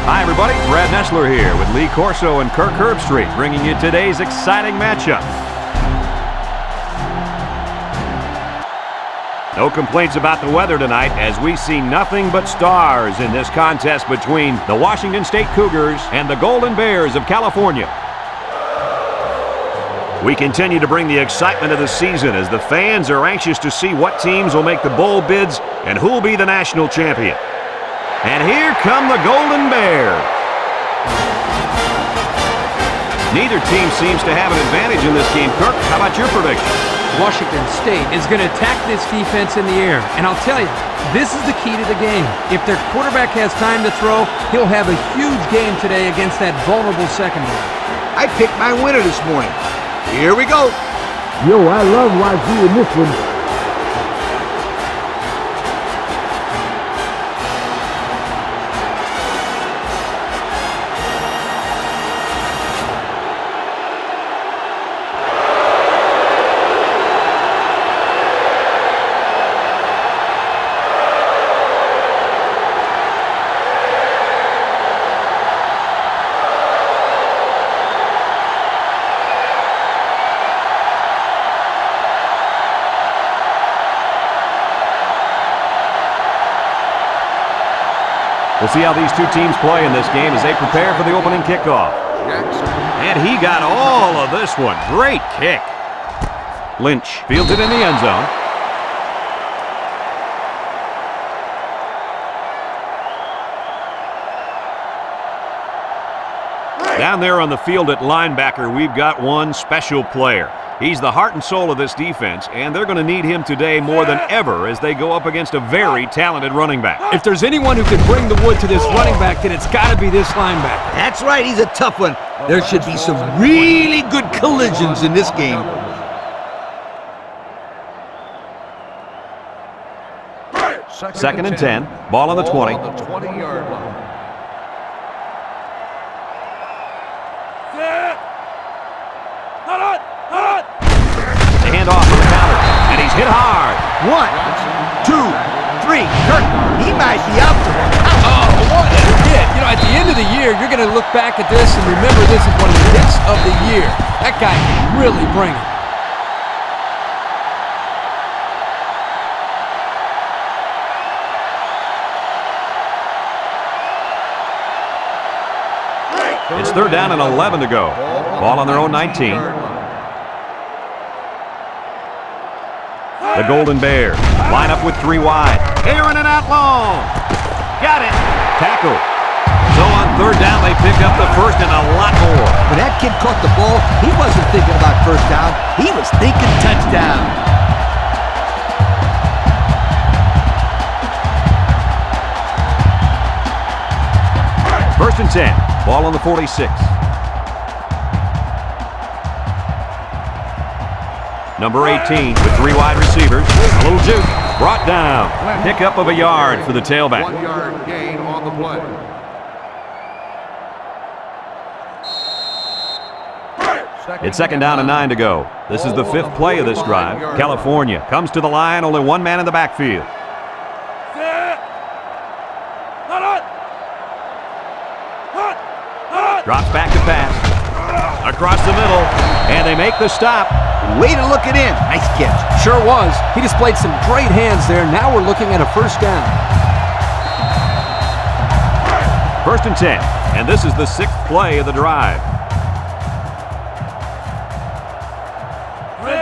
Hi, everybody. Brad Nessler here with Lee Corso and Kirk Herbstreit, bringing you today's exciting matchup. No complaints about the weather tonight, as we see nothing but stars in this contest between the Washington State Cougars and the Golden Bears of California. We continue to bring the excitement of the season as the fans are anxious to see what teams will make the bowl bids and who'll be the national champion. And here come the Golden Bears. Neither team seems to have an advantage in this game. Kirk, how about your prediction? Washington State is going to attack this defense in the air. And I'll tell you, this is the key to the game. If their quarterback has time to throw, he'll have a huge game today against that vulnerable secondary. I picked my winner this morning. Here we go. Yo, I love YZ in this one. We'll see how these two teams play in this game as they prepare for the opening kickoff. And he got all of this one. Great kick. Lynch fields it in the end zone. Down there on the field at linebacker, we've got one special player. He's the heart and soul of this defense, and they're going to need him today more than ever as they go up against a very talented running back. If there's anyone who can bring the wood to this running back, then it's got to be this linebacker. That's right, he's a tough one. There should be some really good collisions in this game. Second and 10, ball on the 20. Yard line. Off on the counter, and he's hit hard. 1, 2, 3. Kirk, he might be out for the count. Oh, what a hit. You know, at the end of the year, you're going to look back at this and remember this is one of the hits of the year. That guy can really bring it. It's third down and 11 to go. Ball on their own 19. The Golden Bears line up with 3 wide. Airing it out long. Got it. Tackle. So on third down, they pick up the first and a lot more. When that kid caught the ball, he wasn't thinking about first down. He was thinking touchdown. First and 10. Ball on the 46. Number 18 with 3 wide receivers. A little juke. Brought down. Pickup of a yard for the tailback. 1 yard gain on the play. It's second down and 9 to go. This is the 5th play of this drive. California comes to the line. Only 1 man in the backfield. Drops back to pass. Across the middle. And they make the stop. Way to look it in. Nice catch. Sure was. He displayed some great hands there. Now we're looking at a first down. First and 10. And this is the 6th play of the drive.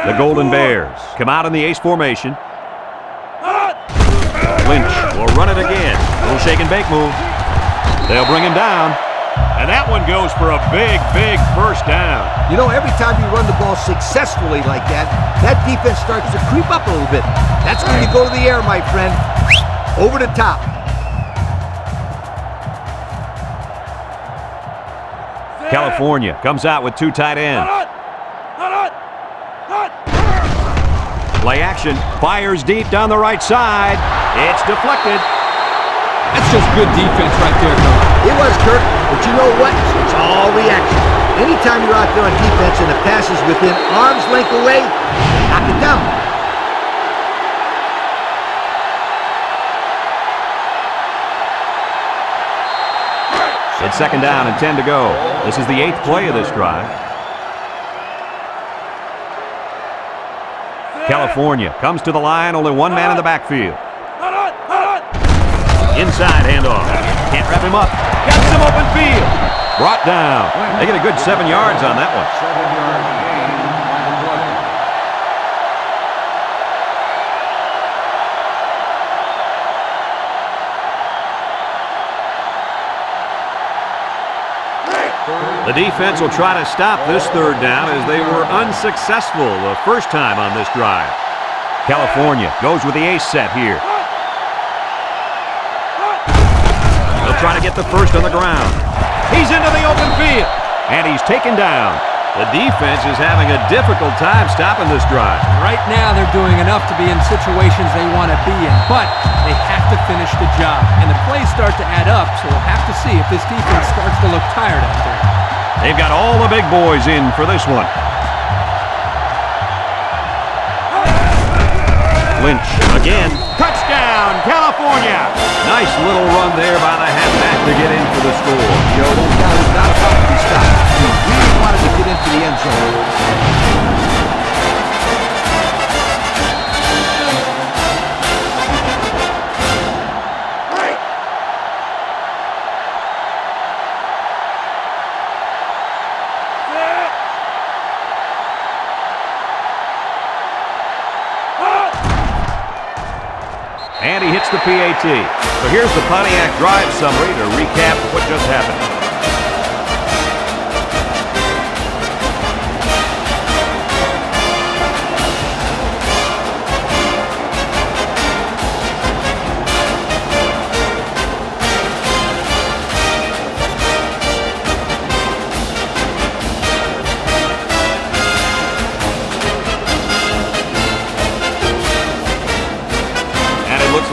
The Golden Bears come out in the ace formation. Lynch will run it again. A little shake and bake move. They'll bring him down. And that one goes for a big, big first down. You know, every time you run the ball successfully like that, that defense starts to creep up a little bit. That's when you go to the air, my friend. Over the top. California comes out with 2 tight ends. Play action. Fires deep down the right side. It's deflected. That's just good defense right there, Kirk. It was, Kirk, but you know what? It's all reaction. Anytime you're out there on defense and the pass is within arm's length away, knock it down. It's second down and 10 to go. This is the 8th play of this drive. California comes to the line, only one man in the backfield. Inside handoff. Can't wrap him up. Got some open field. Brought down. They get a good 7 yards on that one. 7-yard gain on the play. The defense will try to stop this third down as they were unsuccessful the first time on this drive. California goes with the ace set here. They'll try to get the first on the ground. He's into the open field, and he's taken down. The defense is having a difficult time stopping this drive. Right now, they're doing enough to be in situations they want to be in, but they have to finish the job. And the plays start to add up, so we'll have to see if this defense starts to look tired out there. They've got all the big boys in for this one. Lynch again. Touchdown, California! Nice little run there by the halfback to get in for the score. Joe, this guy was not about to be stopped. He really wanted to get into the end zone. And he hits the PAT. So here's the Pontiac drive summary to recap what just happened.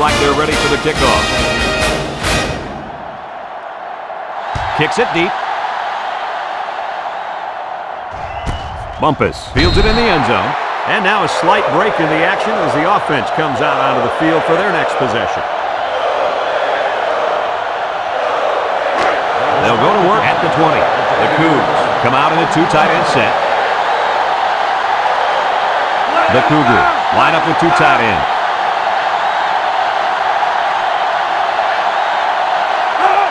Like they're ready for the kickoff. Kicks it deep. Bumpus fields it in the end zone. And now a slight break in the action as the offense comes out onto the field for their next possession. They'll go to work at the 20. The Cougs come out in a 2 tight end set. The Cougars line up with 2 tight ends.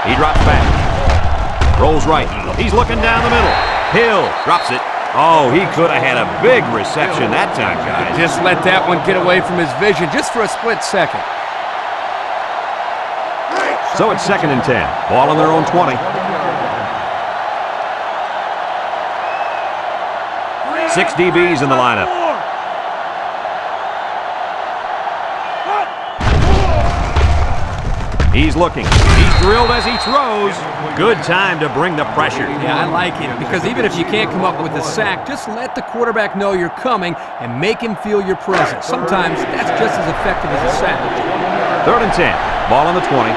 He drops back. Rolls right. He's looking down the middle. Hill drops it. Oh, he could have had a big reception that time, guys. Just let that one get away from his vision just for a split second. So it's second and 10. Ball on their own 20. 6 DBs in the lineup. He's looking. He's drilled as he throws. Good time to bring the pressure. Yeah, I like it, because even if you can't come up with a sack, just let the quarterback know you're coming and make him feel your presence. Sometimes that's just as effective as a sack. Third and 10. Ball on the 20.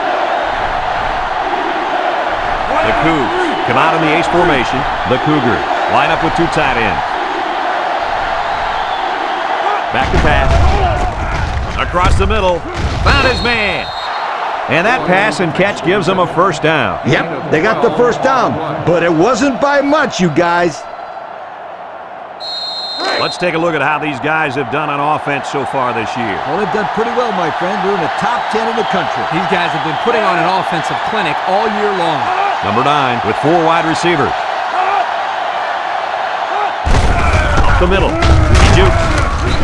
The Cougs come out in the ace formation. The Cougars line up with 2 tight ends. Back to pass. Across the middle. Found his man. And that pass and catch gives them a first down. Yep, they got the first down, but it wasn't by much, you guys. Let's take a look at how these guys have done on offense so far this year. Well, they've done pretty well, my friend. They're in the top 10 in the country. These guys have been putting on an offensive clinic all year long. Number 9 with 4 wide receivers. Up the middle. He jukes.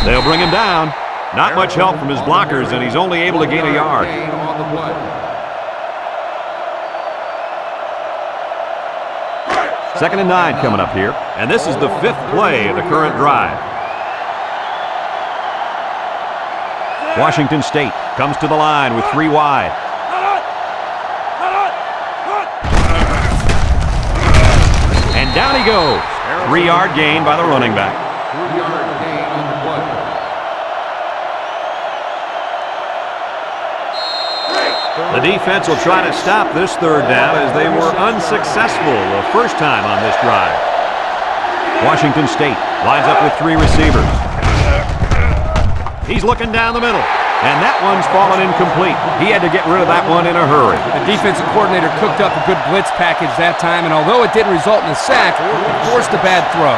They'll bring him down. Not much help from his blockers, and he's only able to gain a yard. Second and 9 coming up here, and this is the 5th play of the current drive. Washington State comes to the line with 3 wide. And down he goes. 3-yard gain by the running back. 3-yard gain on the play. The defense will try to stop this third down as they were unsuccessful the first time on this drive. Washington State lines up with 3 receivers. He's looking down the middle. And that one's fallen incomplete. He had to get rid of that one in a hurry. The defensive coordinator cooked up a good blitz package that time, and although it didn't result in a sack, it forced a bad throw.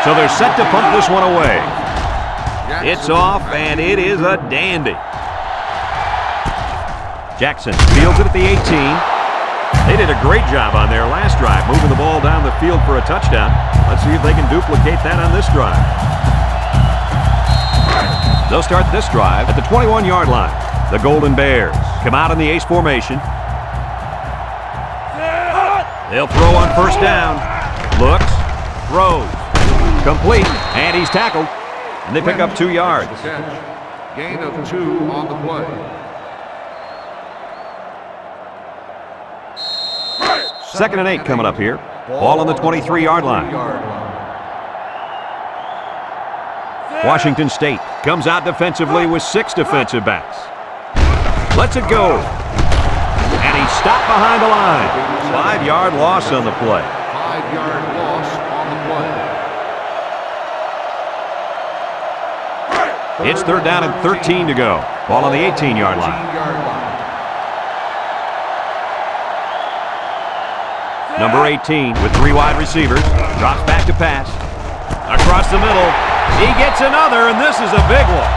So they're set to punt this one away. It's off, and it is a dandy. Jackson fields it at the 18. They did a great job on their last drive, moving the ball down the field for a touchdown. Let's see if they can duplicate that on this drive. They'll start this drive at the 21-yard line. The Golden Bears come out in the ace formation. They'll throw on first down. Looks, throws, complete, and he's tackled. And they pick up 2 yards. Gain of 2 on the play. Second and 8 coming up here. Ball on the 23-yard line. Washington State comes out defensively with 6 defensive backs. Lets it go. And he's stopped behind the line. 5-yard loss on the play. 5-yard loss on the play. It's third down and 13 to go. Ball on the 18-yard line. Number 18 with 3 wide receivers. Drops back to pass. Across the middle. He gets another, and this is a big one.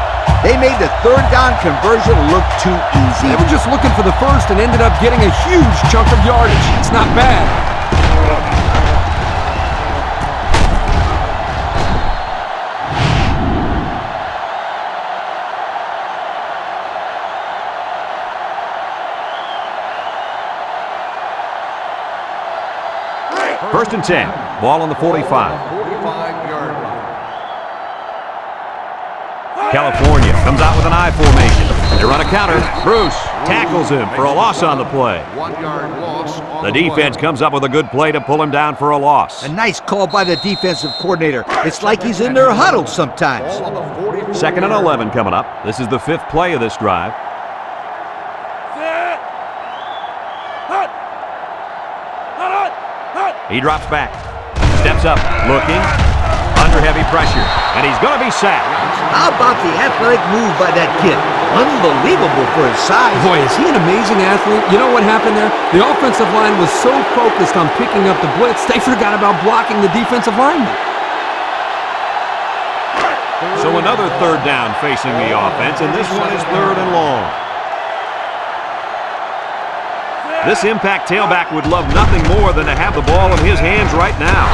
They made the third down conversion look too easy. They were just looking for the first and ended up getting a huge chunk of yardage. It's not bad. First and 10. Ball on the 45. 45-yard line. California comes out with an I formation. They run a counter. Bruce tackles him for a loss on the play. 1-yard loss on The defense comes up with a good play to pull him down for a loss. A nice call by the defensive coordinator. It's like he's in their huddle sometimes. Second and 11 coming up. This is the 5th play of this drive. He drops back, steps up, looking, under heavy pressure, and he's going to be sacked. How about the athletic move by that kid? Unbelievable for his size. Boy, is he an amazing athlete. You know what happened there? The offensive line was so focused on picking up the blitz, they forgot about blocking the defensive lineman. So another third down facing the offense, and this one is third and long. This impact tailback would love nothing more than to have the ball in his hands right now.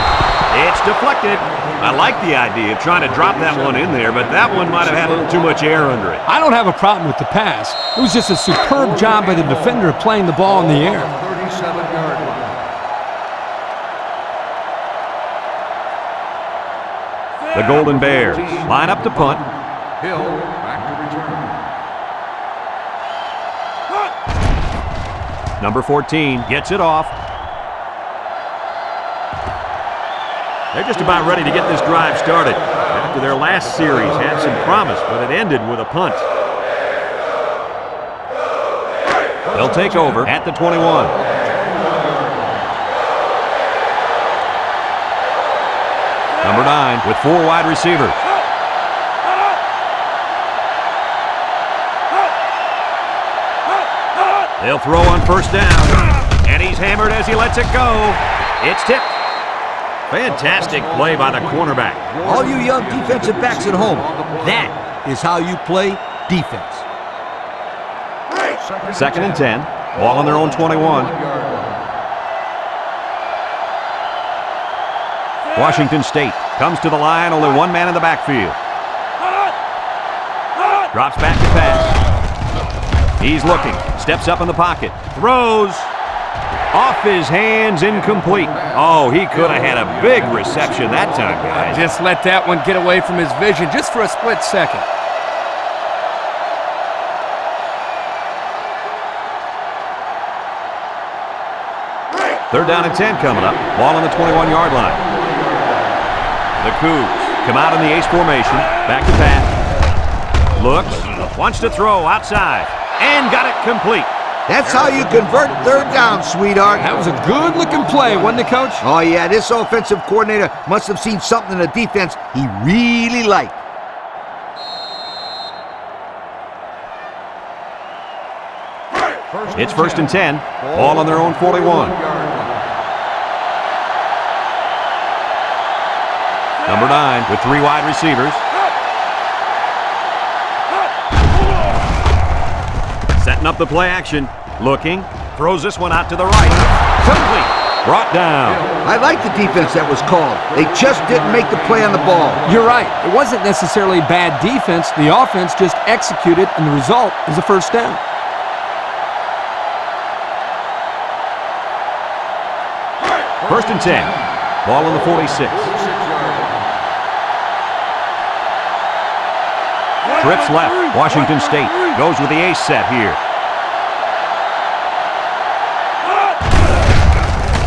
It's deflected. I like the idea of trying to drop that one in there, but that one might have had a little too much air under it. I don't have a problem with the pass. It was just a superb job by the defender of playing the ball in the air. 37-yard line. The Golden Bears line up to punt. Hill back to return. Number 14 gets it off. They're just about ready to get this drive started. After their last series had some promise, but it ended with a punt. They'll take over at the 21. Number 9 with 4 wide receivers. They'll throw on first down, and he's hammered as he lets it go. It's tipped. Fantastic play by the cornerback. All you young defensive backs at home, that is how you play defense. Second and 10. Ball on their own 21. Washington State comes to the line, only 1 man in the backfield. Drops back to pass. He's looking, steps up in the pocket, throws, off his hands, incomplete. Oh, he could have had a big reception that time, guys. Just let that one get away from his vision just for a split second. Third down and 10 coming up. Ball on the 21-yard line. The Cougs come out in the ace formation, back to pass. Looks, wants to throw outside. And got it complete. That's how you convert third down, sweetheart. That was a good-looking play, wasn't it, Coach? Oh, yeah, this offensive coordinator must have seen something in the defense he really liked. It's 1st and 10. Ball on their own 41. Number 9 with 3 wide receivers. Setting up the play action. Looking. Throws this one out to the right. Complete. Brought down. I like the defense that was called. They just didn't make the play on the ball. You're right. It wasn't necessarily bad defense. The offense just executed, and the result is a first down. First and 10. Ball on the 46. Trips left. Washington State goes with the ace set here.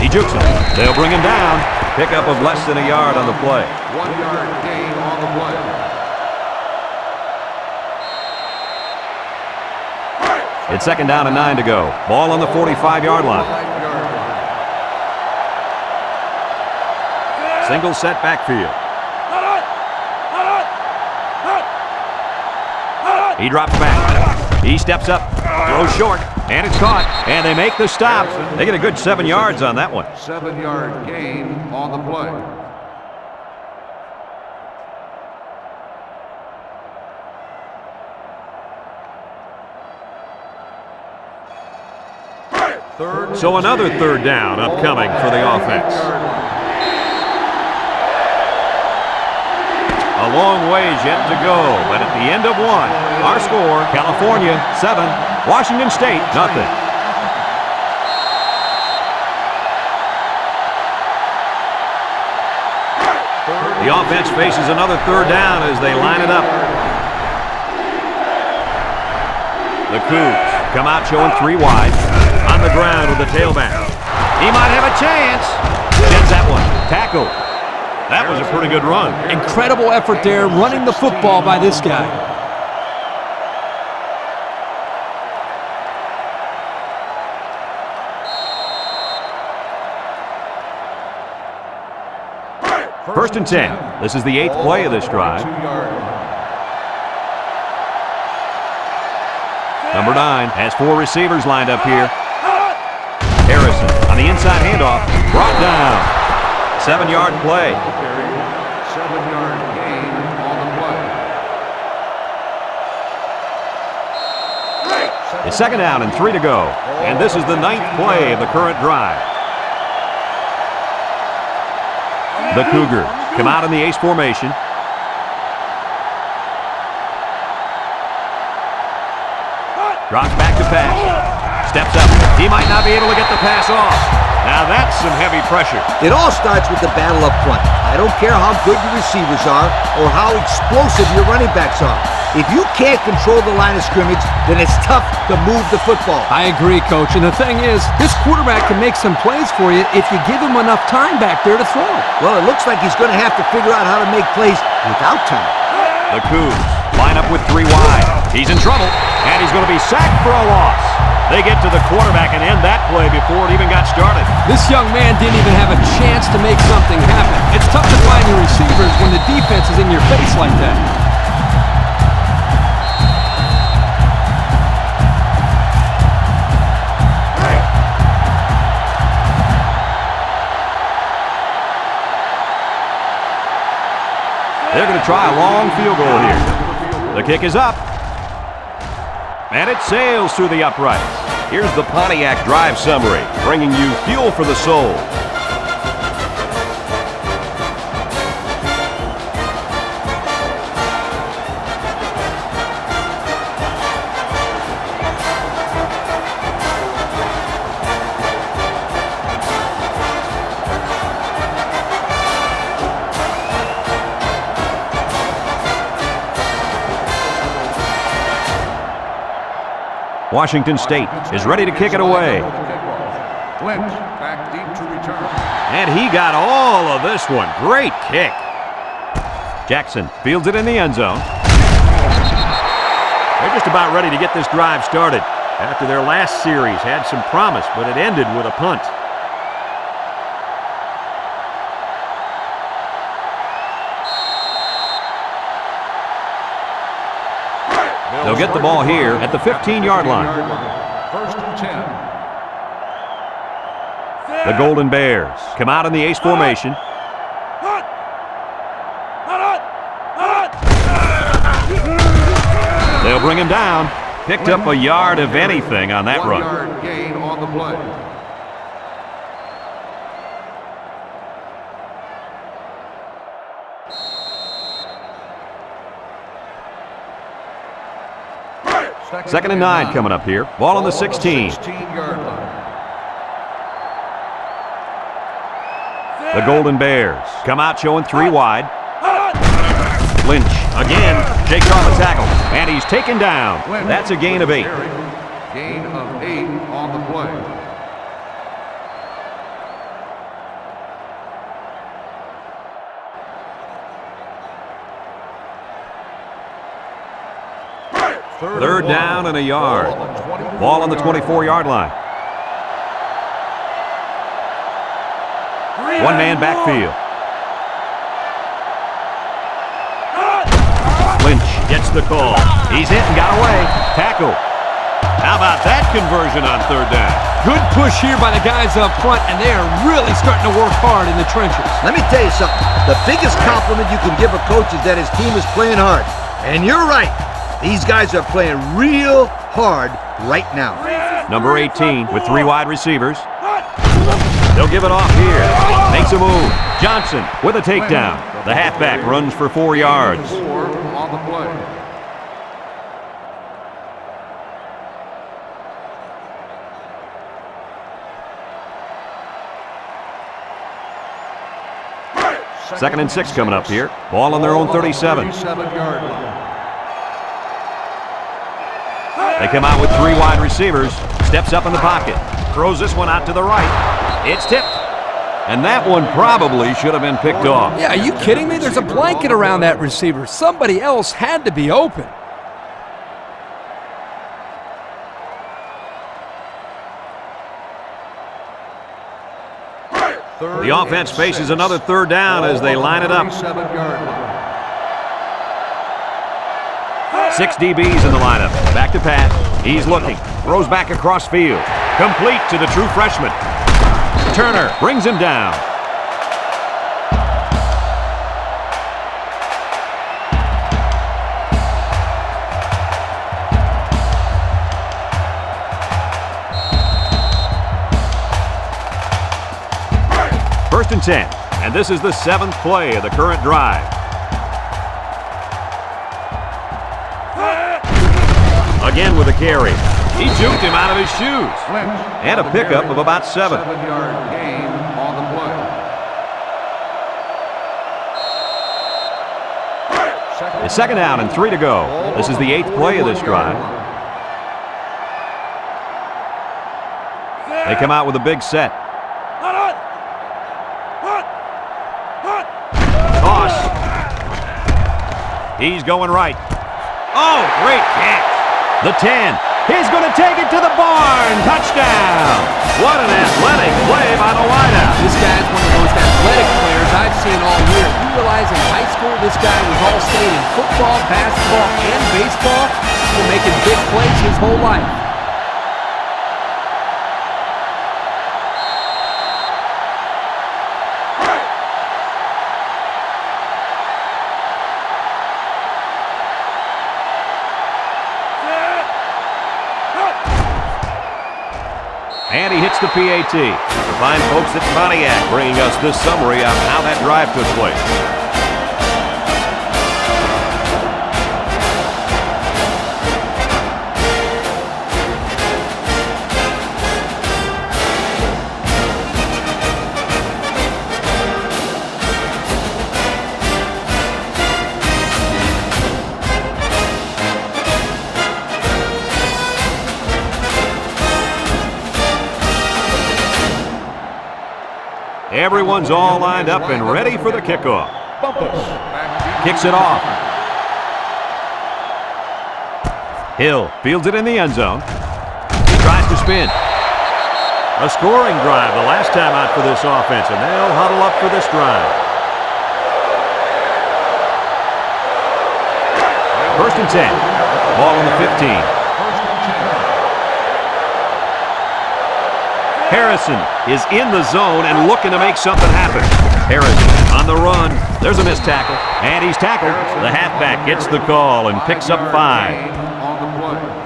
He jukes him. They'll bring him down. Pickup of less than a yard on the play. 1 yard gain on the play. It's 2nd down and 9 to go. Ball on the 45-yard line. 5 yard line. Single set backfield. He drops back. He steps up. Throws short. And it's caught. And they make the stop. They get a good 7 yards on that one. 7 yard gain on the play. So another 3rd down upcoming for the offense. A long ways yet to go, but at the end of 1, our score, California 7, Washington State nothing. The offense faces another 3rd down as they line it up. The Cougs come out showing 3 wide. On the ground with the tailback. He might have a chance. Gets that one. Tackle. That was a pretty good run. Incredible effort there, running the football by this guy. First and 10. This is the 8th play of this drive. 2 yard line. Number 9 has 4 receivers lined up here. Harrison on the inside handoff. Brought down. 7-yard play. 7 yard gain on the play. It's 2nd down and 3 to go. And this is the 9th play of the current drive. The Cougars come out in the ace formation. Drops back to pass. Steps up. He might not be able to get the pass off. Now that's some heavy pressure. It all starts with the battle up front. I don't care how good your receivers are or how explosive your running backs are. If you can't control the line of scrimmage, then it's tough to move the football. I agree, Coach. And the thing is, this quarterback can make some plays for you if you give him enough time back there to throw. Well, it looks like he's going to have to figure out how to make plays without time. The Cougs line up with 3 wide. He's in trouble, and he's going to be sacked for a loss. They get to the quarterback and end that play before it even got started. This young man didn't even have a chance to make something happen. It's tough to find your receivers when the defense is in your face like that. They're going to try a long field goal here. The kick is up. And it sails through the uprights. Here's the Pontiac Drive Summary, bringing you fuel for the soul. Washington State is ready to kick it away. Lynch back deep to return. And he got all of this one. Great kick. Jackson fields it in the end zone. They're just about ready to get this drive started. after their last series had some promise, but it ended with a punt. They'll get the ball here at the 15-yard line. First and 10. The Golden Bears come out in the ace formation. They'll bring him down. Picked up a yard of anything on that run. 1-yard gain on the play. Second and 9 coming up here. Ball on the 16. 16-yard line. The Golden Bears come out showing 3 wide. Lynch again shakes off a tackle, and he's taken down. That's a gain of 8. Gain of 8 on the play. Third down and a yard. Ball on the 24-yard line. One-man backfield. Lynch gets the call. He's hit and got away. Tackle. How about that conversion on third down? Good push here by the guys up front, and they are really starting to work hard in the trenches. Let me tell you something. The biggest compliment you can give a coach is that his team is playing hard. And you're right. These guys are playing real hard right now. Number 18 with 3 wide receivers. They'll give it off here. Makes a move. Johnson with a takedown. The halfback runs for 4 yards. 4 on the play. Second and 6 coming up here. Ball on their own 37. 37-yard line. They come out with 3 wide receivers. Steps up in the pocket. Throws this one out to the right. It's tipped. And that one probably should have been picked off. Yeah, are you kidding me? There's a blanket around that receiver. Somebody else had to be open. The offense faces another third down as they line it up. 37-yard line. 6 DBs in the lineup. Back to pass. He's looking. Throws back across field. Complete to the true freshman. Turner brings him down. First and 10. And this is the 7th play of the current drive. Again with a carry. He juked him out of his shoes. And a pickup of about 7. 7-yard gain on the play. It's second down and 3 to go. This is the 8th play of this drive. They come out with a big set. Toss. He's going right. Oh, great catch. The 10. He's going to take it to the barn. Touchdown. What an athletic play by the wideout. This guy's one of the most athletic players I've seen all year. You realize in high school this guy was all-state in football, basketball, and baseball. He's been making big plays his whole life. And he hits the PAT. The fine folks at Pontiac bringing us this summary of how that drive took place. Everyone's all lined up and ready for the kickoff. Kicks it off. Hill fields it in the end zone. spin. A scoring drive the last time out for this offense, and they'll huddle up for this drive. 1st and 10. Ball on the 15. Harrison is in the zone and looking to make something happen. Harrison on the run. There's a missed tackle, and he's tackled. The halfback gets the call and picks up 5. On the play.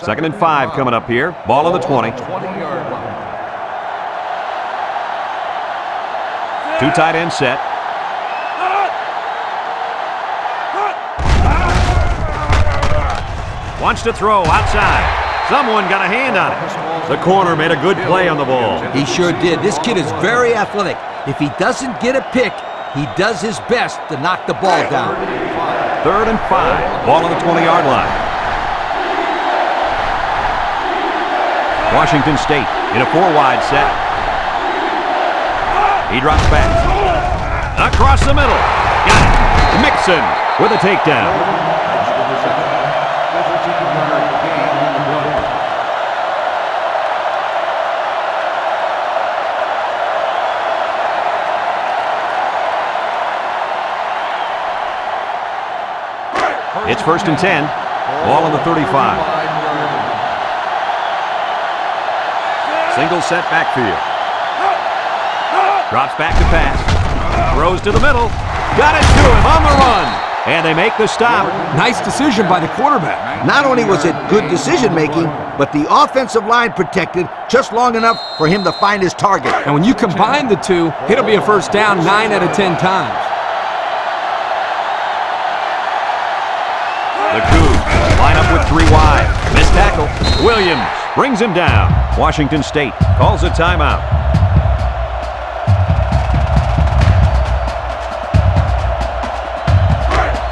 Second and 5 coming up here. Ball on the 20. 20-yard line. Two tight end set. Wants to throw outside. Someone got a hand on it. The corner made a good play on the ball. He sure did. This kid is very athletic. If he doesn't get a pick, he does his best to knock the ball down. 3rd and 5. Ball on the 20-yard line. Washington State in a 4-wide set. He drops back. Across the middle. Got it. Mixon with a takedown. It's 1st and 10. Ball on the 35. Single set backfield. Drops back to pass. Throws to the middle. Got it to him on the run. And they make the stop. Nice decision by the quarterback. Not only was it good decision-making, but the offensive line protected just long enough for him to find his target. And when you combine the two, it'll be a first down 9 out of 10 times. The Cougs line up with 3 wide. Missed tackle. Williams brings him down. Washington State calls a timeout.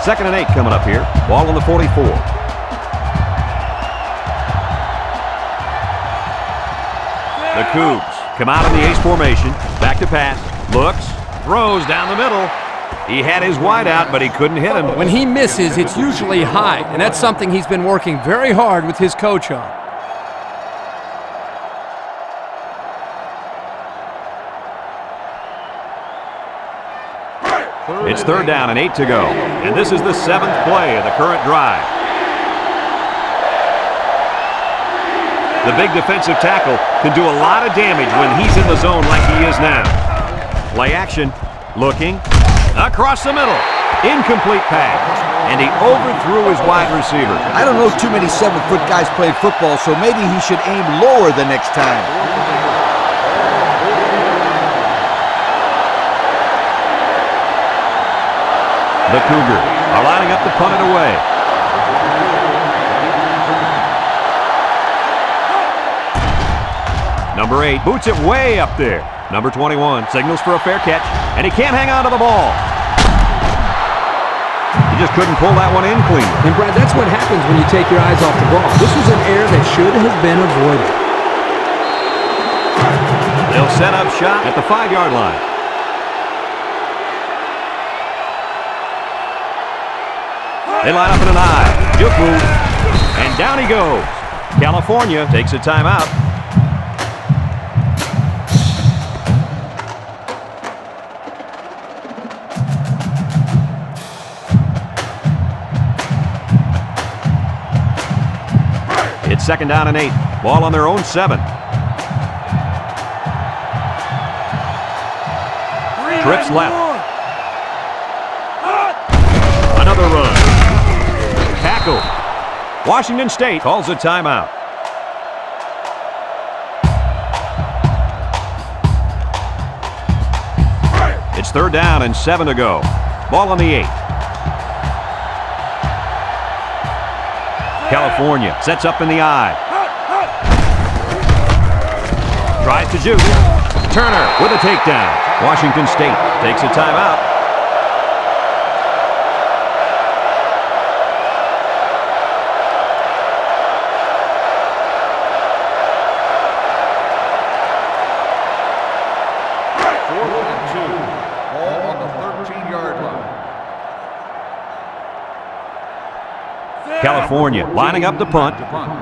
Second and 8 coming up here. Ball on the 44. The Cougs come out in the ace formation. Back to pass. Looks. Throws down the middle. He had his wide out, but he couldn't hit him. When he misses, it's usually high, and that's something he's been working very hard with his coach on. It's 3rd down and 8 to go. And this is the 7th play of the current drive. The big defensive tackle can do a lot of damage when he's in the zone like he is now. Play action. Looking. Across the middle. Incomplete pass. And he overthrew his wide receiver. I don't know too many 7-foot guys playing football, so maybe he should aim lower the next time. The Cougars are lining up to punt it away. Number 8 boots it way up there. Number 21 signals for a fair catch, and he can't hang on to the ball. He just couldn't pull that one in clean. And Brad, that's what happens when you take your eyes off the ball. This was an error that should have been avoided. They'll set up shop at the 5-yard line. They line up in an I. Juke move. And down he goes. California takes a timeout. It's 2nd down and 8. Ball on their own 7. Trips left. Another run. Tackle. Washington State calls a timeout. It's 3rd down and 7 to go. Ball on the 8. California sets up in the I. Tries to juke. Turner with a takedown. Washington State takes a timeout. California lining up the punt. To punt.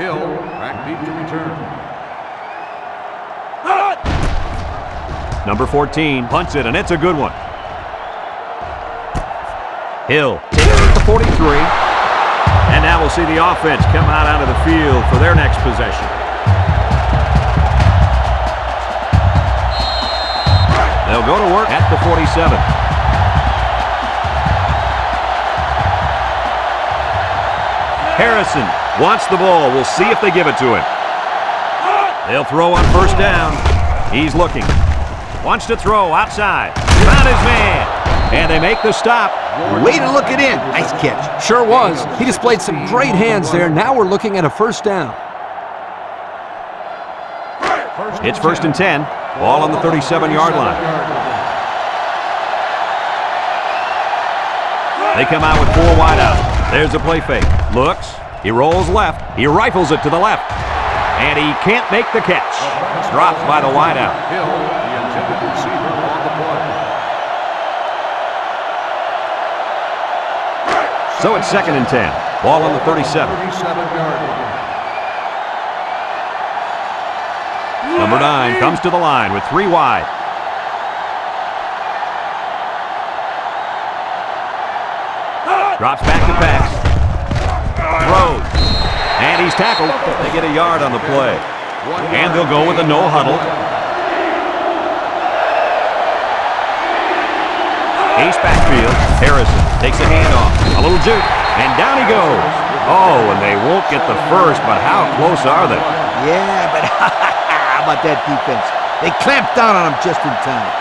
Hill back deep to return. Number 14 punts it, and it's a good one. Hill takes it at the 43. And now we'll see the offense come out onto the field for their next possession. They'll go to work at the 47. Harrison wants the ball. We'll see if they give it to him. They'll throw on first down. He's looking. Wants to throw outside. Found his man. And they make the stop. Way to look it in. Nice catch. Sure was. He displayed some great hands there. Now we're looking at a first down. It's first and 10. Ball on the 37-yard line. They come out with 4 wide out. There's a play fake. Looks. He rolls left. He rifles it to the left. And he can't make the catch. Dropped by the wide out. Hill, the intended receiver on the play. So it's second and 10. Ball on the 37. 37-yard line. Number 9 comes to the line with 3 wide. Drops back to pass. Throws. And he's tackled. They get a yard on the play. And they'll go with a no huddle. Ace backfield. Harrison takes a handoff. A little juke. And down he goes. Oh, and they won't get the first, but how close are they? Yeah, but how about that defense? They clamped down on him just in time.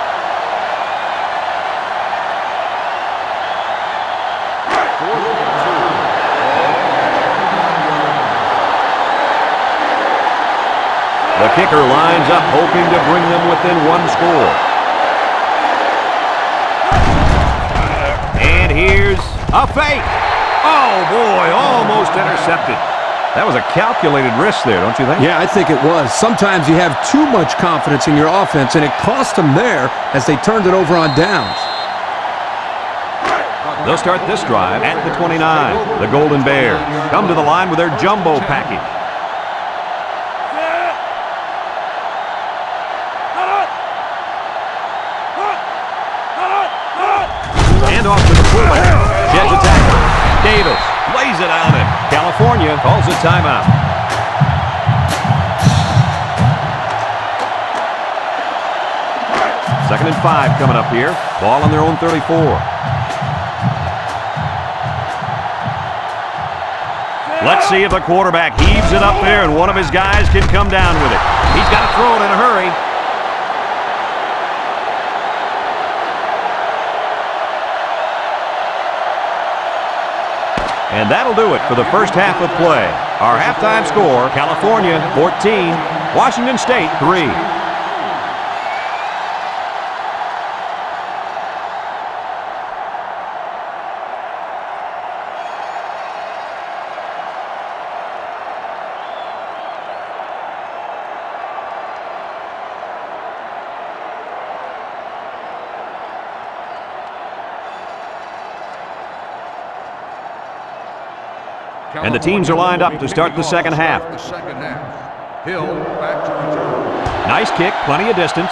The kicker lines up, hoping to bring them within 1 score. And here's a fake. Oh, boy, almost intercepted. That was a calculated risk there, don't you think? Yeah, I think it was. Sometimes you have too much confidence in your offense, and it cost them there as they turned it over on downs. They'll start this drive at the 29. The Golden Bears come to the line with their jumbo package. And off to the fullback. Sheds a tackle. Davis lays it on it. California calls a timeout. Second and 5 coming up here. Ball on their own 34. Let's see if the quarterback heaves it up there and one of his guys can come down with it. He's got to throw it in a hurry. And that'll do it for the first half of play. Our halftime score, California 14, Washington State 3. And the teams are lined up to start the second half. Hill back to return. Nice kick, plenty of distance.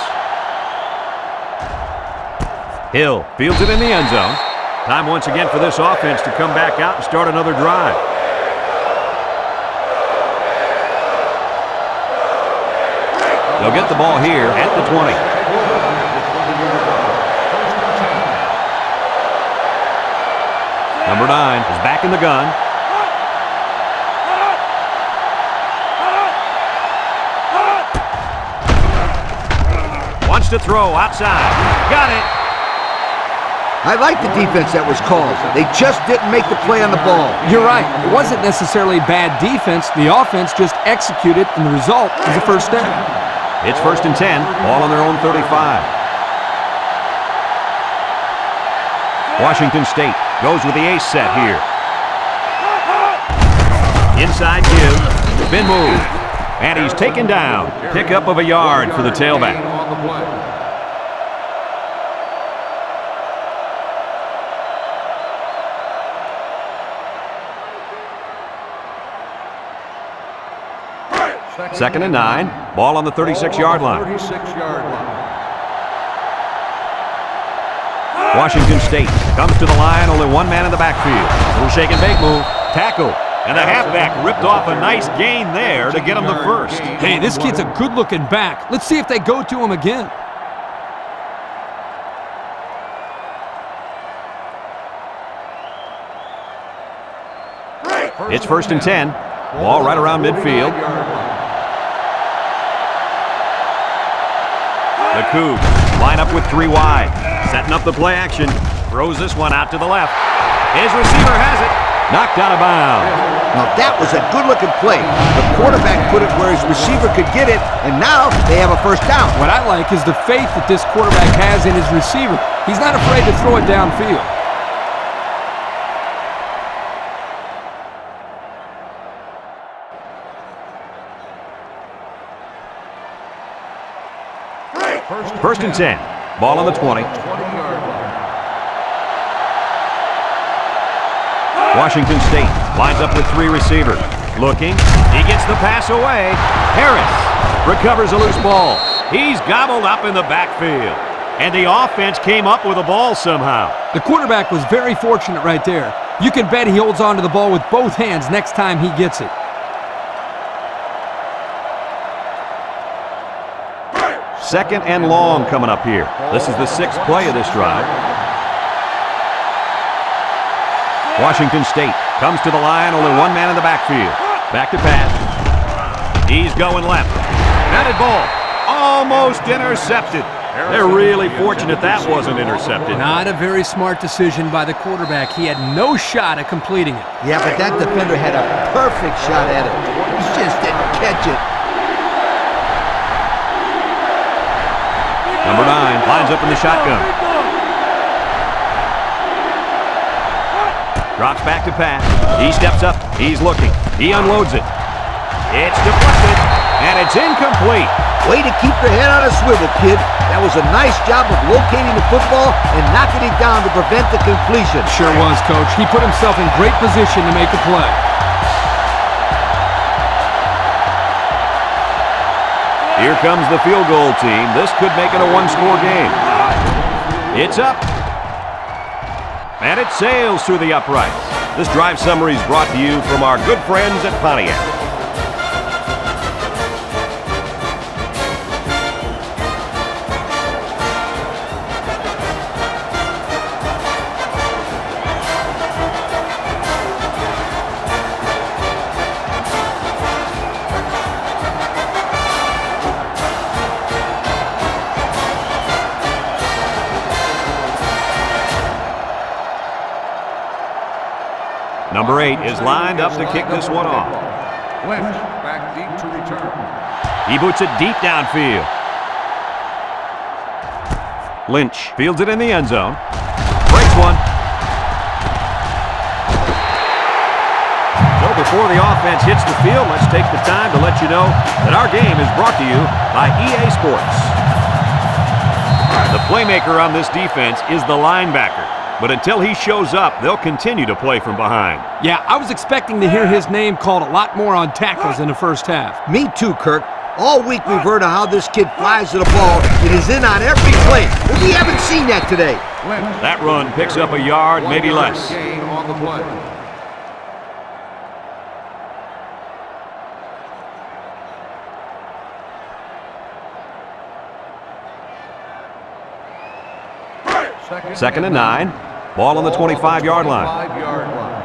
Hill fields it in the end zone. Time once again for this offense to come back out and start another drive. They'll get the ball here at the 20. Number 9 is back in the gun. Wants to throw outside. Got it. I like the defense that was called. They just didn't make the play on the ball. You're right. It wasn't necessarily bad defense. The offense just executed, and the result is a first down. It's first and 10. Ball on their own 35. Washington State goes with the ace set here. Inside give. Been moved. And he's taken down. Pickup of a yard for the tailback. On the play. 2nd and 9. Ball on the 36-yard line. 36-yard line. Washington State comes to the line, only one man in the backfield. Little shake and bake move. Tackle. And the halfback ripped off a nice gain there to get him the first. Hey, this kid's a good-looking back. Let's see if they go to him again. It's 1st and 10. Ball right around midfield. The Cougs line up with 3 wide. Setting up the play action. Throws this one out to the left. His receiver has it. Knocked out of bounds. Now that was a good-looking play. The quarterback put it where his receiver could get it, and now they have a first down. What I like is the faith that this quarterback has in his receiver. He's not afraid to throw it downfield. First and 10. Ball on the 20. 20-yard line. Washington State lines up with 3 receivers. Looking. He gets the pass away. Harris recovers a loose ball. He's gobbled up in the backfield. And the offense came up with the ball somehow. The quarterback was very fortunate right there. You can bet he holds on to the ball with both hands next time he gets it. 2nd and long coming up here. This is the 6th play of this drive. Washington State comes to the line, only one man in the backfield. Back to pass. He's going left. Batted ball. Almost intercepted. They're really fortunate that wasn't intercepted. Not a very smart decision by the quarterback. He had no shot at completing it. Yeah, but that defender had a perfect shot at it. He just didn't catch it. Number 9 lines up in the shotgun. Drops back to pass. He steps up. He's looking. He unloads it. It's deflected, and it's incomplete. Way to keep your head on a swivel, kid. That was a nice job of locating the football and knocking it down to prevent the completion. Sure was, Coach. He put himself in great position to make a play. Here comes the field goal team. This could make it a one-score game. It's up. And it sails through the uprights. This drive summary is brought to you from our good friends at Pontiac. Number 8 is lined up to kick this one off. Lynch back deep to return. He boots it deep downfield. Lynch fields it in the end zone. Breaks one. So before the offense hits the field, let's take the time to let you know that our game is brought to you by EA Sports. The playmaker on this defense is the linebacker. But until he shows up, they'll continue to play from behind. Yeah, I was expecting to hear his name called a lot more on tackles in the first half. Me too, Kirk. All week we've heard of how this kid flies to the ball. It is in on every play, but we haven't seen that today. That run picks up a yard, maybe less. Gain on the play. Second and 9. Ball on the 25-yard line. 5-yard line.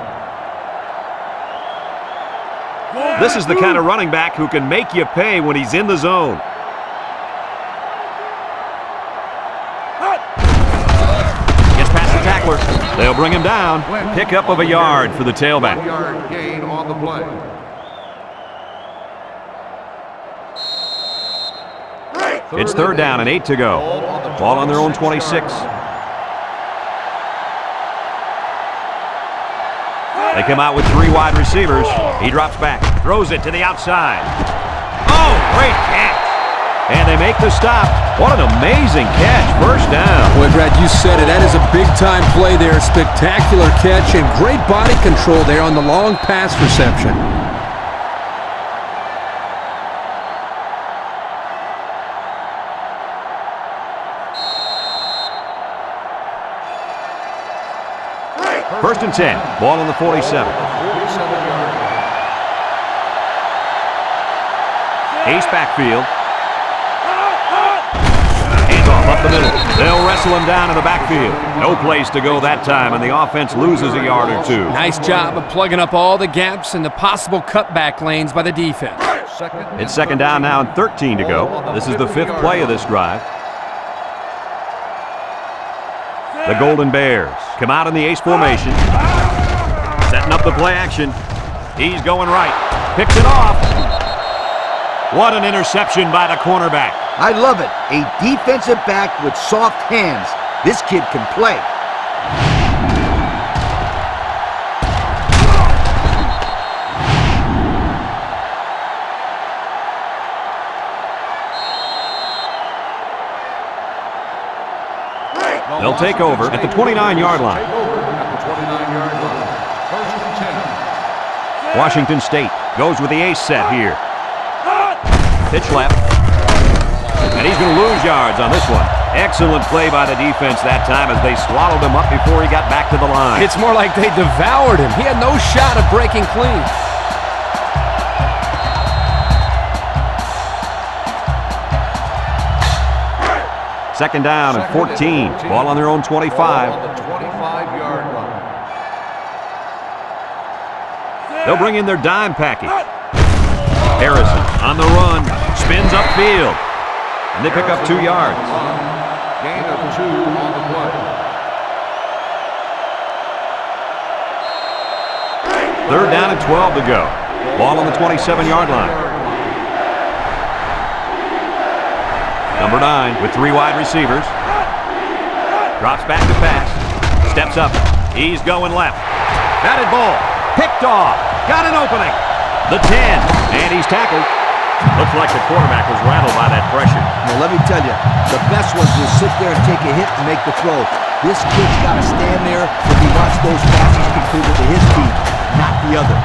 This is the kind of running back who can make you pay when he's in the zone. Gets past the tackler. They'll bring him down. Pickup of a yard for the tailback. 1-yard gain on the play. It's 3rd down and 8 to go. Ball on their own 26. They come out with 3 wide receivers. He drops back, throws it to the outside. Oh, great catch. And they make the stop. What an amazing catch. First down. Boy, Brad, you said it. That is a big-time play there. Spectacular catch and great body control there on the long pass reception. First and 10. Ball on the 47. 47-yard line. Ace backfield. Handoff up the middle. They'll wrestle him down in the backfield. No place to go that time, and the offense loses a yard or two. Nice job of plugging up all the gaps and the possible cutback lanes by the defense. It's second down now and 13 to go. This is the 5th play of this drive. The Golden Bears come out in the ace formation. Setting up the play action. He's going right. Picks it off. What an interception by the cornerback. I love it. A defensive back with soft hands. This kid can play. They'll take over at the 29-yard line. First and 10. Washington State goes with the ace set here. Pitch left. And he's going to lose yards on this one. Excellent play by the defense that time as they swallowed him up before he got back to the line. It's more like they devoured him. He had no shot of breaking clean. Second down and 14. Ball on their own 25. On the 25-yard line. They'll bring in their dime package. Harrison on the run. Spins upfield. And they pick up 2 yards. Gain of 2 on the play. Third down and 12 to go. Ball on the 27-yard line. Number 9 with 3 wide receivers. Drops back to pass. Steps up. He's going left. Batted ball. Picked off. Got an opening. The 10. And he's tackled. Looks like the quarterback was rattled by that pressure. Well, let me tell you, the best ones will sit there and take a hit and make the throw. This kid's got to stand there if he wants those passes completed to his team, not the other.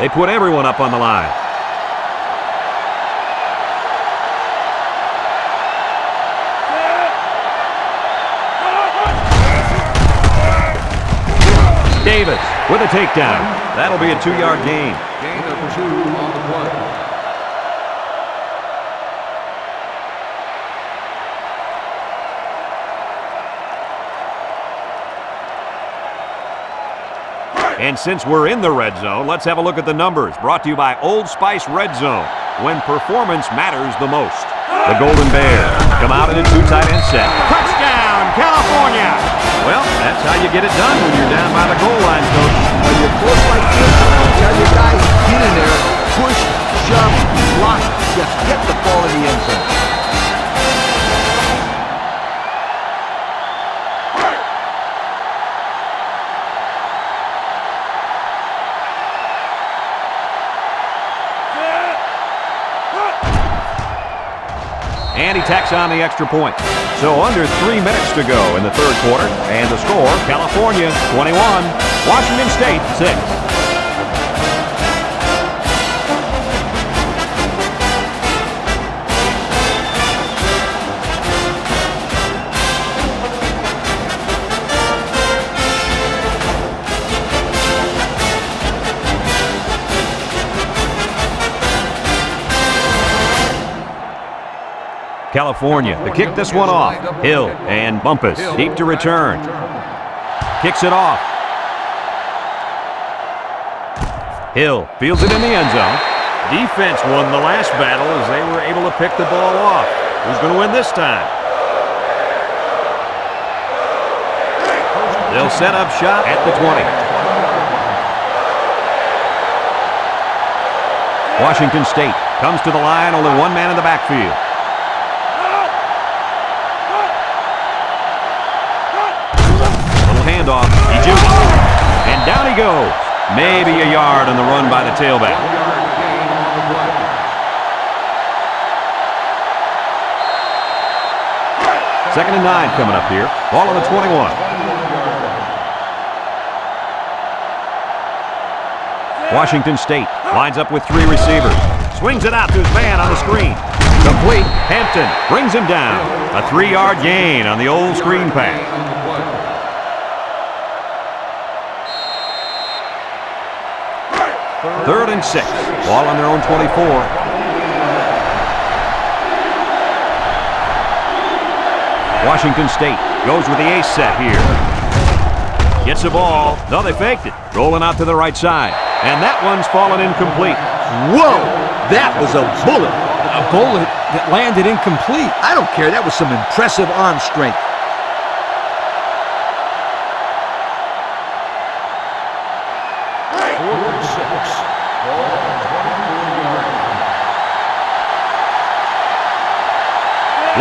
They put everyone up on the line. Davis with a takedown. That'll be a 2-yard gain. Gain of 2 on the play. And since we're in the red zone, let's have a look at the numbers. Brought to you by Old Spice Red Zone, when performance matters the most. The Golden Bears come out in a 2 tight end set. Touchdown, California! Well, that's how you get it done when you're down by the goal line, Coach. When you're close like this, tell your guys, get in there, push, shove, block, just get the ball in the end zone. And he tacks on the extra point. So under 3 minutes to go in the third quarter. And the score, California 21, Washington State 6. California to kick this one off. Hill and Bumpus deep to return. Kicks it off. Hill fields it in the end zone. Defense won the last battle as they were able to pick the ball off. Who's going to win this time? They'll set up shop at the 20. Washington State comes to the line, only one man in the backfield. Handoff, he jukes, and down he goes. Maybe a yard on the run by the tailback. 1 yard gain on the play. Second and 9 coming up here. Ball on the 21. Washington State lines up with 3 receivers. Swings it out to his man on the screen. Complete. Hampton brings him down. A 3-yard gain on the old screen pass. Third and 6. Ball on their own 24. Washington State goes with the ace set here. Gets the ball. No, they faked it. Rolling out to the right side. And that one's fallen incomplete. Whoa! That was a bullet. A bullet that landed incomplete. I don't care. That was some impressive arm strength.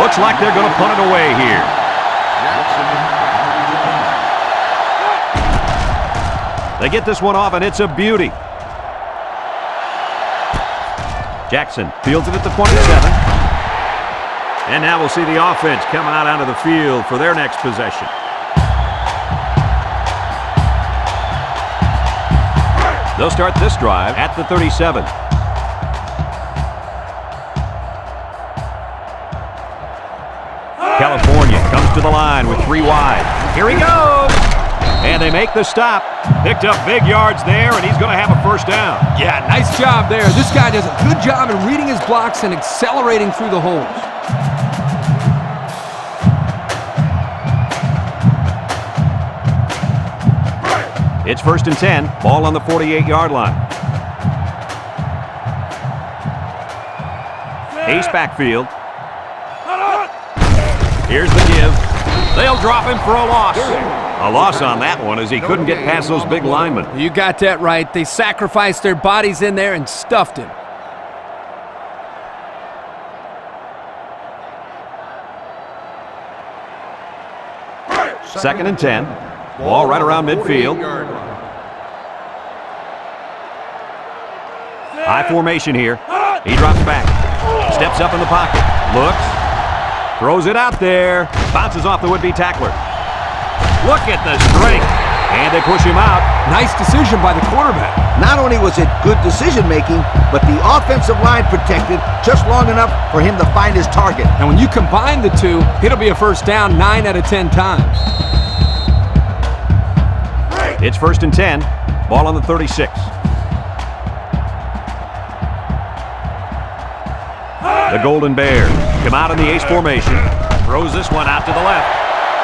Looks like they're going to punt it away here. They get this one off, and it's a beauty. Jackson fields it at the 27. And now we'll see the offense coming out onto the field for their next possession. They'll start this drive at the 37. California comes to the line with 3 wide. Here he goes! And they make the stop. Picked up big yards there, and he's going to have a first down. Yeah, nice job there. This guy does a good job in reading his blocks and accelerating through the holes. It's first and 10. Ball on the 48-yard line. Ace backfield. Here's the give. They'll drop him for a loss. A loss on that one as he couldn't get past those big linemen. You got that right. They sacrificed their bodies in there and stuffed him. Second and 10. Ball right around midfield. High formation here. He drops back. Steps up in the pocket. Looks. Throws it out there. Bounces off the would-be tackler. Look at the strength. And they push him out. Nice decision by the quarterback. Not only was it good decision-making, but the offensive line protected just long enough for him to find his target. And when you combine the two, it'll be a first down 9 out of 10 times. It's first and 10. Ball on the 36. The Golden Bears come out in the ace formation. Throws this one out to the left.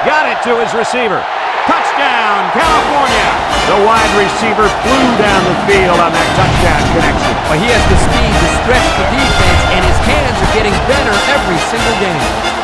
Got it to his receiver. Touchdown, California! The wide receiver flew down the field on that touchdown connection. But he has the speed to stretch the defense, and his hands are getting better every single game.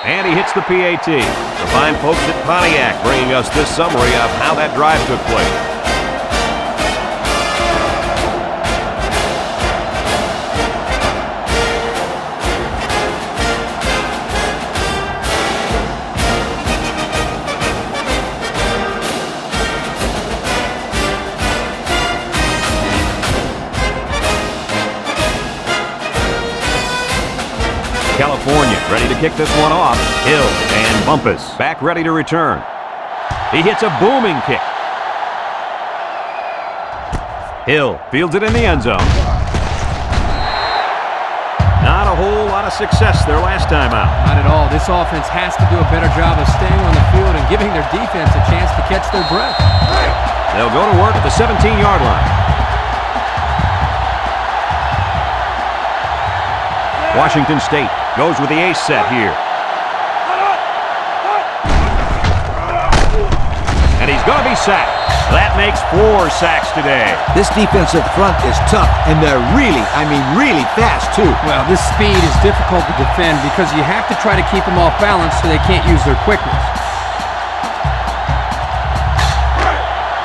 And he hits the PAT. The fine folks at Pontiac bringing us this summary of how that drive took place. California ready to kick this one off. Hill and Bumpus back ready to return. He hits a booming kick. Hill fields it in the end zone. Not a whole lot of success their last time out. Not at all. This offense has to do a better job of staying on the field and giving their defense a chance to catch their breath. They'll go to work at the 17-yard line. Washington State goes with the ace set here. And he's going to be sacked. That makes 4 sacks today. This defensive front is tough, and they're really, really fast, too. Well, this speed is difficult to defend because you have to try to keep them off balance so they can't use their quickness.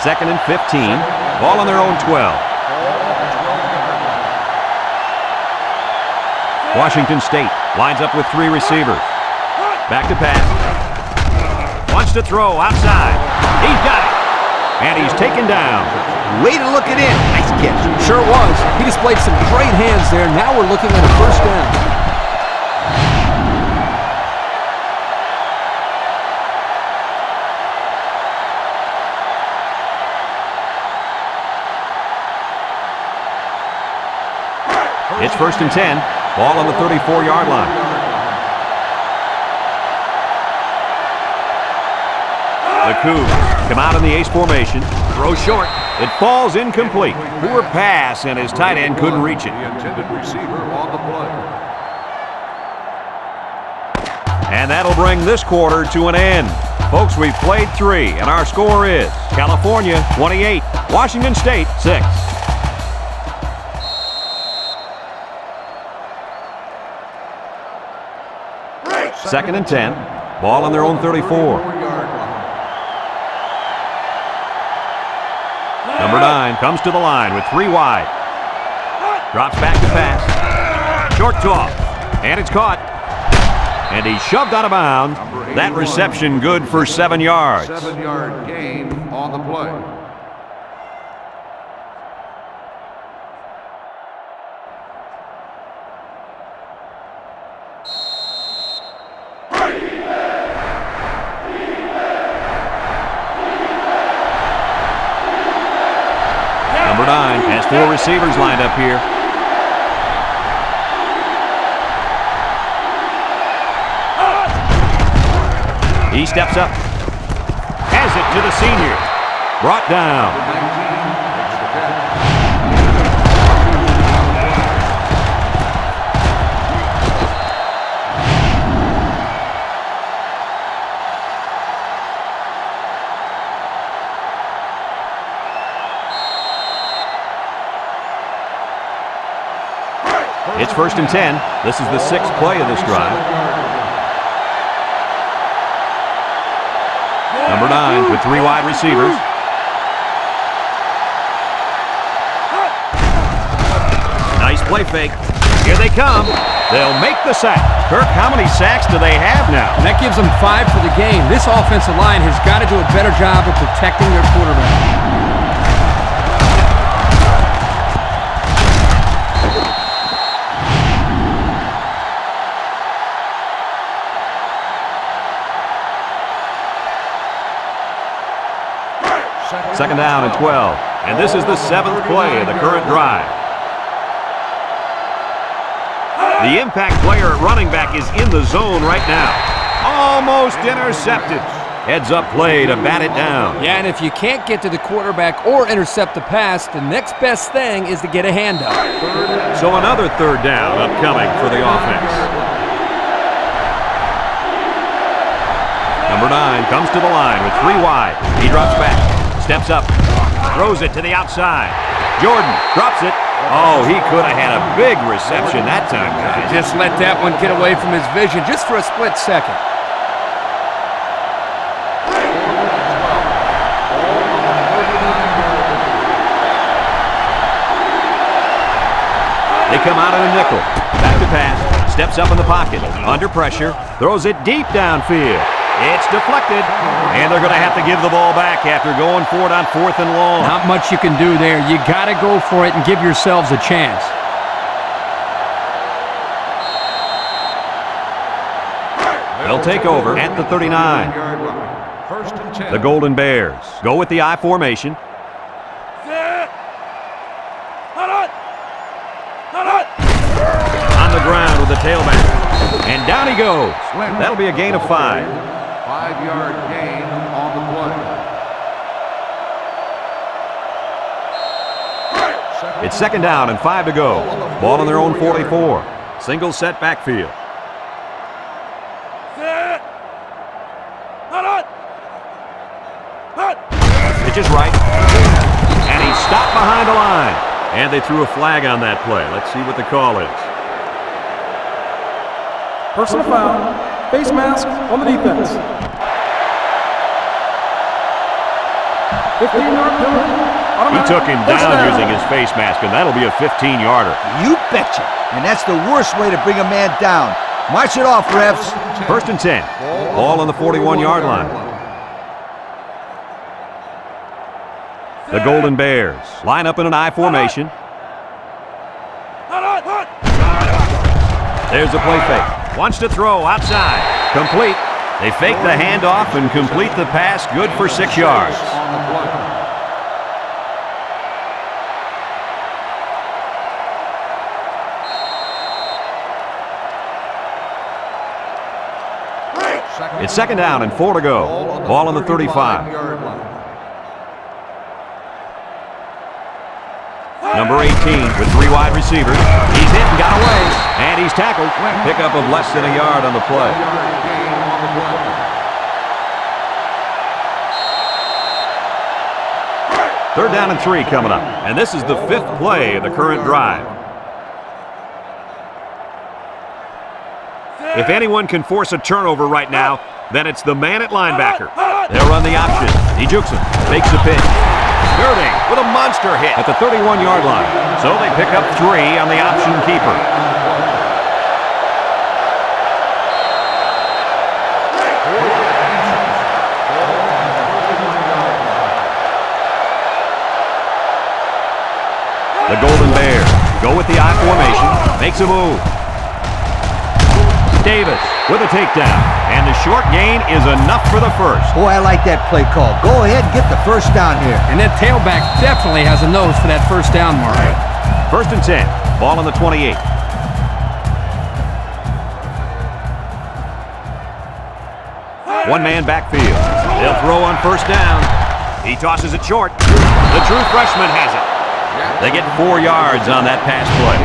Second and 15. Ball on their own 12. Washington State lines up with 3 receivers. Back to pass. Wants to throw outside. He's got it. And he's taken down. Way to look it in. Nice catch. Sure was. He displayed some great hands there. Now we're looking at a first down. It's 1st and 10. Ball on the 34-yard line. The Cougs come out in the ace formation. Throw short. It falls incomplete. Poor pass, and his tight end couldn't reach it. The intended receiver on the play. And that'll bring this quarter to an end. Folks, we've played 3, and our score is California 28, Washington State 6. Second and 10. Ball on their own 34. Number 9 comes to the line with 3 wide. Drops back to pass. Short toss. And it's caught. And he's shoved out of bounds. That reception good for 7 yards. 7-yard gain on the play. Number 9 has 4 receivers lined up here. He steps up. Has it to the senior. Brought down. 19 makes the catch. It's 1st and 10. This is the 6th play of this drive. Number 9 with 3 wide receivers. Nice play fake. Here they come. They'll make the sack. Kirk, how many sacks do they have now? And that gives them 5 for the game. This offensive line has got to do a better job of protecting their quarterback. Second down and 12. And this is the 7th play of the current drive. The impact player at running back is in the zone right now. Almost intercepted. Heads up play to bat it down. Yeah, and if you can't get to the quarterback or intercept the pass, the next best thing is to get a handoff. So another 3rd down upcoming for the offense. Number 9 comes to the line with 3 wide. He drops back. Steps up, throws it to the outside. Jordan drops it. Oh, he could have had a big reception that time, guys. Just let that one get away from his vision just for a split second. They come out in a nickel. Back to pass. Steps up in the pocket. Under pressure. Throws it deep downfield. It's deflected, and they're going to have to give the ball back after going for it on 4th and long. Not much you can do there. You got to go for it and give yourselves a chance. They'll take over at the 39. 1st and 10. The Golden Bears go with the I formation. On the ground with the tailback. And down he goes. That'll be a gain of 5. 5-yard gain on the play. It's 2nd down and 5 to go. Ball on their own 44. Single set backfield. Pitch is right. And he's stopped behind the line. And they threw a flag on that play. Let's see what the call is. Personal foul. Face mask on the defense. 15-yard penalty. He took him down using his face mask, and that'll be a 15-yarder. You betcha. And that's the worst way to bring a man down. March it off, refs. 1st and 10. Ball on the 41-yard line. The Golden Bears line up in an I formation. There's the play fake. Wants to throw outside. Complete. They fake the handoff and complete the pass. Good for 6 yards. It's 2nd down and 4 to go. Ball on the 35. Number 18 with 3 wide receivers. He's hit and got away. And he's tackled. Pickup of less than a yard on the play. Third down and 3 coming up. And this is the 5th play of the current drive. If anyone can force a turnover right now, then it's the man at linebacker. They'll run the option. He jukes him. Takes the pitch. Girding with a monster hit at the 31-yard line. So they pick up 3 on the option keeper. The Golden Bears go with the I formation. Makes a move. Davis with a takedown. And the short gain is enough for the first. Boy, I like that play call. Go ahead and get the first down here. And that tailback definitely has a nose for that first down mark. 1st and 10. Ball on the 28. One-man backfield. They'll throw on first down. He tosses it short. The true freshman has it. They get 4 yards on that pass play.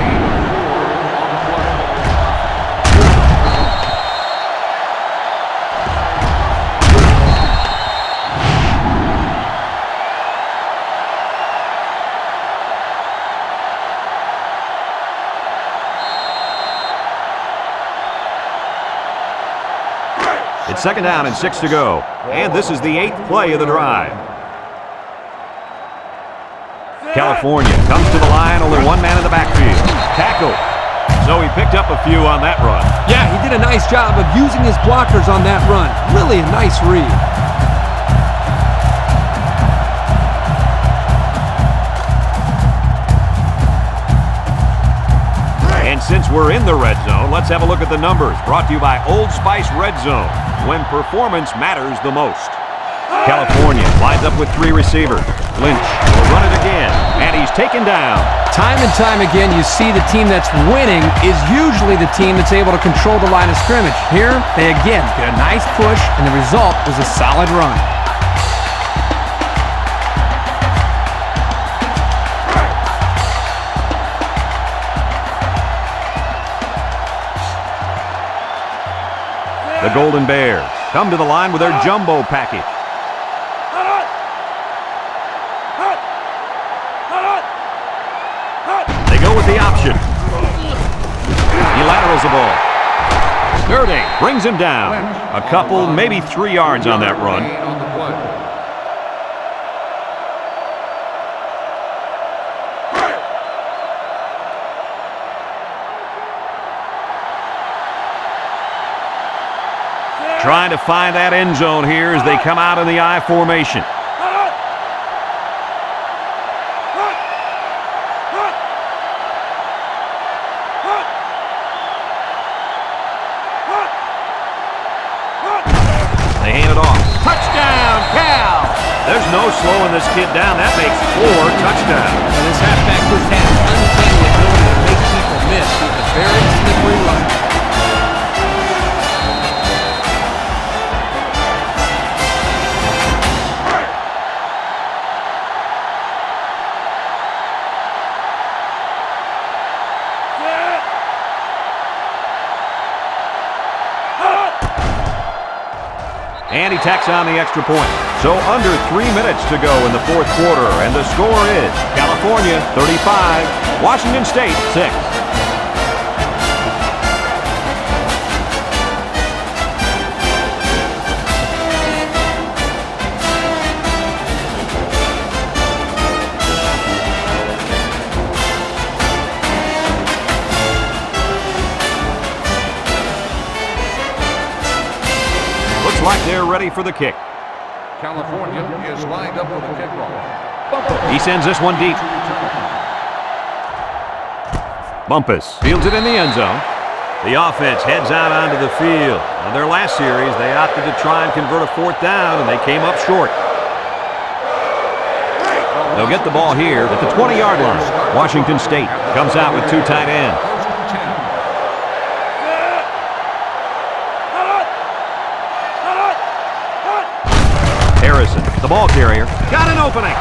It's 2nd down and 6 to go. And this is the 8th play of the drive. California comes to the line, only one man in the backfield. Tackle. So he picked up a few on that run. Yeah, he did a nice job of using his blockers on that run. Really a nice read. And since we're in the red zone, let's have a look at the numbers. Brought to you by Old Spice Red Zone, when performance matters the most. California lines up with 3 receivers. Lynch will run it again, and he's taken down. Time and time again, you see the team that's winning is usually the team that's able to control the line of scrimmage. Here, they again get a nice push, and the result was a solid run. The Golden Bears come to the line with their jumbo package. They go with the option. He laterals the ball. Girding brings him down. A couple, maybe 3 yards on that run. Trying to find that end zone here as they come out in the I formation. They hand it off. Touchdown, Cal! There's no slowing this kid down. That makes 4 touchdowns. And this halfback just has uncanny ability to make people miss with a very slippery run. And he tacks on the extra point. So under 3 minutes to go in the 4th quarter, and the score is California 35, Washington State 6. Looks like they're ready for the kick. California is lined up for the kickoff. He sends this one deep. Bumpus fields it in the end zone. The offense heads out onto the field. On their last series, they opted to try and convert a 4th down, and they came up short. They'll get the ball here at the 20-yard line. Washington State comes out with 2 tight ends. Harrison, the ball carrier, got an opening.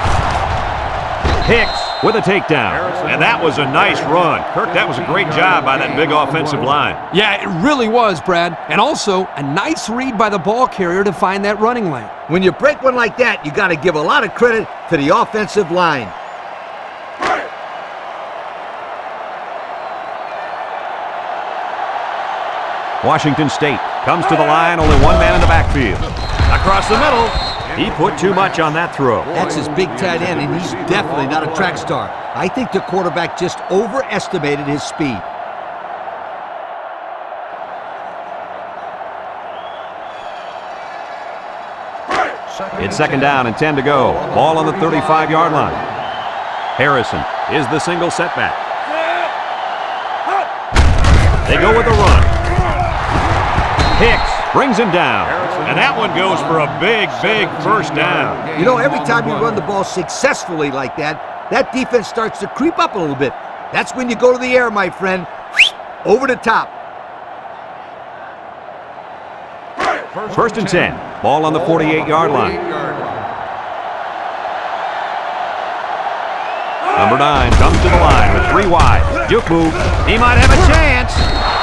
Hicks with a takedown. And that was a nice run. Kirk, that was a great job by that big offensive line. Yeah, it really was, Brad. And also, a nice read by the ball carrier to find that running lane. When you break one like that, you got to give a lot of credit to the offensive line. Washington State comes to the line, only one man in the backfield. Across the middle, he put too much on that throw. That's his big tight end, and he's definitely not a track star. I think the quarterback just overestimated his speed. It's 2nd down and 10 to go. Ball on the 35-yard line. Harrison is the single setback. They go with a run. Hicks brings him down. And that one goes for a big, big first down. You know, every time you run the ball successfully like that, that defense starts to creep up a little bit. That's when you go to the air, my friend. Over the top. 1st and 10. Ball on the 48-yard line. Number 9 comes to the line with 3 wide. Juke move. He might have a chance.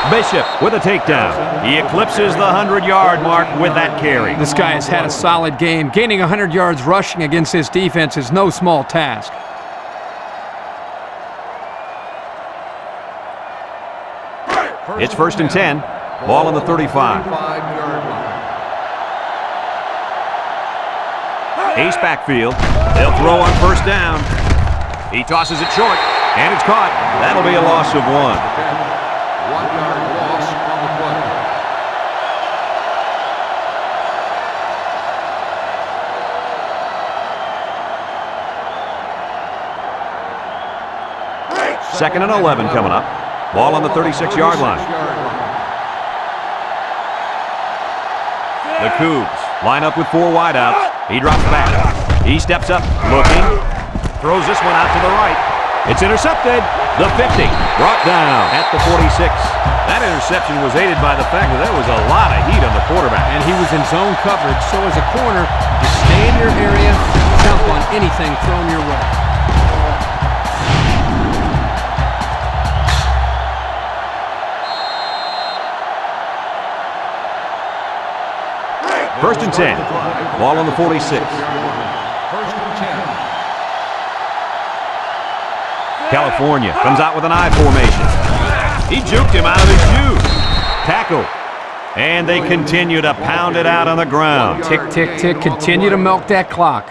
Bishop with a takedown. He eclipses the 100-yard mark with that carry. This guy has had a solid game. Gaining 100 yards rushing against this defense is no small task. It's 1st and 10. Ball on the 35. Ace backfield. They'll throw on 1st down. He tosses it short, and it's caught. That'll be a loss of 1. 1-yard loss on the play. Second and 11 coming up. Ball on the 36-yard line. The Cougs line up with 4 wideouts. He drops back. He steps up, looking. Throws this one out to the right. It's intercepted. The 50 brought down at the 46. That interception was aided by the fact that there was a lot of heat on the quarterback. And he was in zone coverage, so as a corner, you stay in your area, jump on anything thrown your way. First and 10. Ball on the 46. 1st and 10. California comes out with an I formation. He juked him out of his shoes. Tackle. And they continue to pound it out on the ground. Tick, tick, tick. Continue to milk that clock.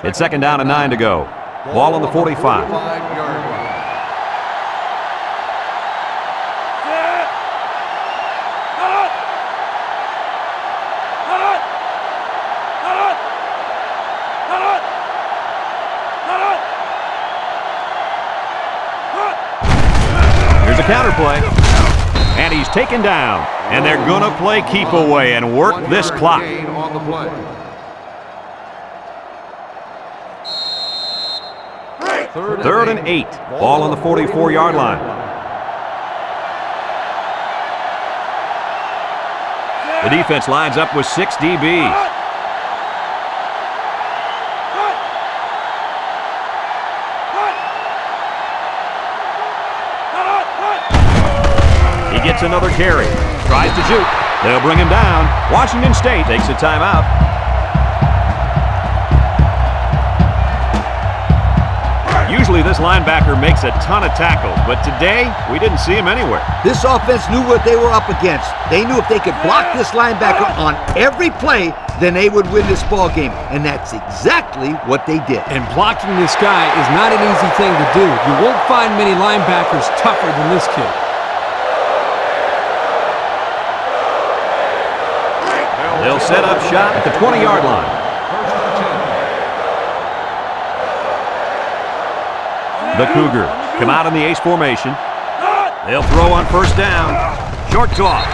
It's 2nd down and 9 to go. Ball on the 45. 5-yard line. Here's a counter play. And he's taken down. And they're going to play keep away and work this clock. Gain on the play. Third and 8. Ball on the 44-yard line. The defense lines up with 6 DBs. He gets another carry. Tries to juke. They'll bring him down. Washington State takes a timeout. Usually this linebacker makes a ton of tackles, but today we didn't see him anywhere. This offense knew what they were up against. They knew if they could block this linebacker on every play, then they would win this ball game. And that's exactly what they did. And blocking this guy is not an easy thing to do. You won't find many linebackers tougher than this kid. They'll set up shop at the 20-yard line. The Cougars come out in the ace formation. They'll throw on first down. Short toss.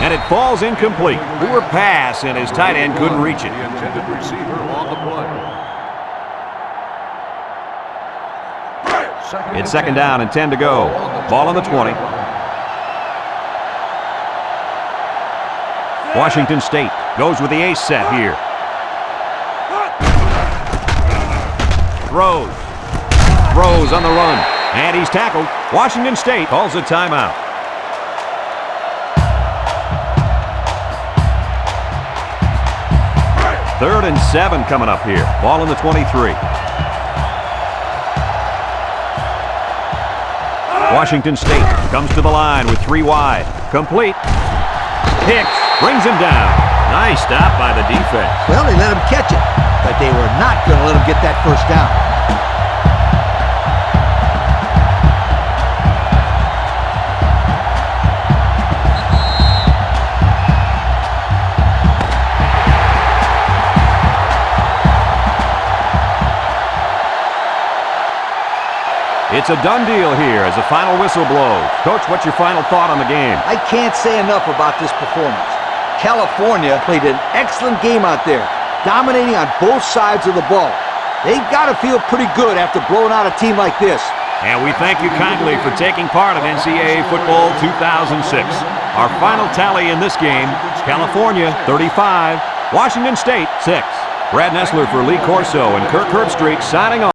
And it falls incomplete. Poor pass, and his tight end couldn't reach it. The intended receiver on the play. It's second down and 10 to go. Ball on the 20. Washington State goes with the ace set here. Throws on the run. And he's tackled. Washington State calls a timeout. Third and 7 coming up here. Ball on the 23. Washington State comes to the line with 3 wide. Complete. Hicks brings him down. Nice stop by the defense. Well, they let him catch it, but they were not going to let him get that first down. It's a done deal here as the final whistle blows. Coach, what's your final thought on the game? I can't say enough about this performance. California played an excellent game out there, dominating on both sides of the ball. They've got to feel pretty good after blowing out a team like this. And we thank you kindly for taking part of NCAA Football 2006. Our final tally in this game, California 35, Washington State 6. Brad Nessler for Lee Corso and Kirk Herbstreit signing off.